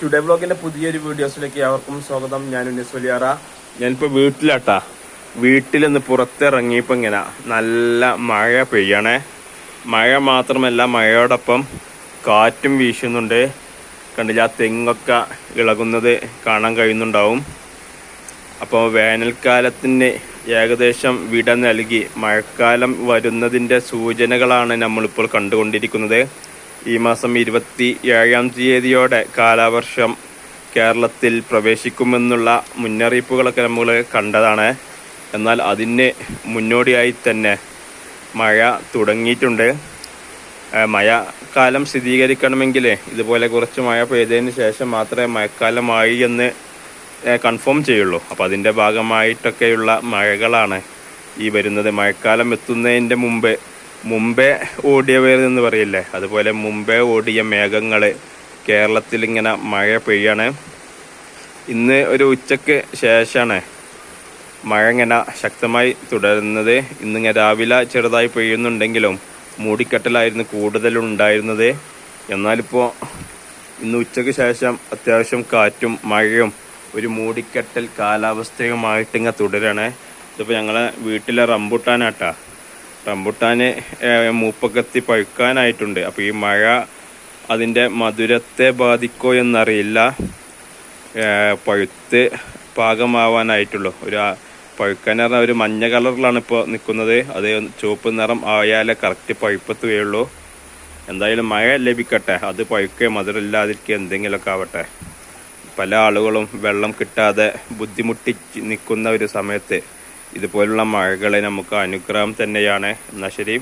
Today വ്ളോഗിന്റെ പുതിയൊരു വീഡിയോസിലേക്ക് അവർക്കും സ്വാഗതം. ഞാൻ ഉന്നസ് വലിയാറ. ഞാനിപ്പോൾ വീട്ടിലാട്ടാ. വീട്ടിലൊന്ന് പുറത്തിറങ്ങിയപ്പോൾ ഇങ്ങനെ നല്ല മഴ പെയ്യണേ. മഴ മാത്രമല്ല, മഴയോടൊപ്പം കാറ്റും വീശുന്നുണ്ട്. കണ്ടില്ല, തെങ്ങൊക്കെ ഇളകുന്നത് കാണാൻ കഴിയുന്നുണ്ടാവും. അപ്പോൾ വേനൽക്കാലത്തിന് ഏകദേശം വിട നൽകി മഴക്കാലം വരുന്നതിൻ്റെ സൂചനകളാണ് നമ്മളിപ്പോൾ കണ്ടുകൊണ്ടിരിക്കുന്നത്. ഈ മാസം 27-ാം തീയതിയോടെ കാലവർഷം കേരളത്തിൽ പ്രവേശിക്കുമെന്നുള്ള മുന്നറിയിപ്പുകളൊക്കെ നമ്മൾ കണ്ടതാണ്. എന്നാൽ അതിന് മുന്നോടിയായി തന്നെ മഴ തുടങ്ങിയിട്ടുണ്ട്. മഴക്കാലം സ്ഥിരീകരിക്കണമെങ്കിൽ ഇതുപോലെ കുറച്ച് മഴ പെയ്തതിന് ശേഷം മാത്രമേ മഴക്കാലമായി എന്ന് കൺഫേം ചെയ്യുള്ളൂ. അപ്പോൾ അതിൻ്റെ ഭാഗമായിട്ടൊക്കെയുള്ള മഴകളാണ് ഈ വരുന്നത്. മഴക്കാലം എത്തുന്നതിൻ്റെ മുമ്പേ ഓടിയവർ എന്ന് പറയില്ലേ, അതുപോലെ മുമ്പേ ഓടിയ മേഘങ്ങൾ കേരളത്തിൽ ഇങ്ങനെ മഴ പെയ്യാണ്. ഇന്ന് ഒരു ഉച്ചയ്ക്ക് ശേഷമാണ് മഴ ഇങ്ങനെ ശക്തമായി തുടരുന്നത്. ഇന്നിങ്ങനെ രാവിലെ ചെറുതായി പെയ്യുന്നുണ്ടെങ്കിലും മൂടിക്കെട്ടലായിരുന്നു കൂടുതലുണ്ടായിരുന്നത്. എന്നാലിപ്പോൾ ഇന്ന് ഉച്ചയ്ക്ക് ശേഷം അത്യാവശ്യം കാറ്റും മഴയും ഒരു മൂടിക്കെട്ടൽ കാലാവസ്ഥയുമായിട്ട് ഇങ്ങനെ തുടരാണ്. ഇതിപ്പോൾ ഞങ്ങളെ വീട്ടിലെ റംബുട്ടാനാട്ടാ. റംബുട്ടാന് മൂപ്പക്കെത്തി പഴുക്കാനായിട്ടുണ്ട്. അപ്പോൾ ഈ മഴ അതിൻ്റെ മധുരത്തെ ബാധിക്കോ എന്നറിയില്ല. പഴുത്ത് പാകമാവാനായിട്ടുള്ളൂ. ഒരു പഴുക്കാൻ പറഞ്ഞാൽ ഒരു മഞ്ഞ കളറിലാണ് ഇപ്പോൾ നിൽക്കുന്നത്. അത് ചുവപ്പ് നിറം ആയാലേ കറക്റ്റ് പഴുപ്പത്തുകയുള്ളൂ. എന്തായാലും മഴ ലഭിക്കട്ടെ, അത് പഴുക്കുക മധുരമില്ലാതിരിക്കുക എന്തെങ്കിലുമൊക്കെ ആവട്ടെ. പല ആളുകളും വെള്ളം കിട്ടാതെ ബുദ്ധിമുട്ടി നിൽക്കുന്ന ഒരു സമയത്ത് ഇതുപോലുള്ള മഴകളെ നമുക്ക് അനുഗ്രഹം തന്നെയാണ്. എന്നാൽ ശരി.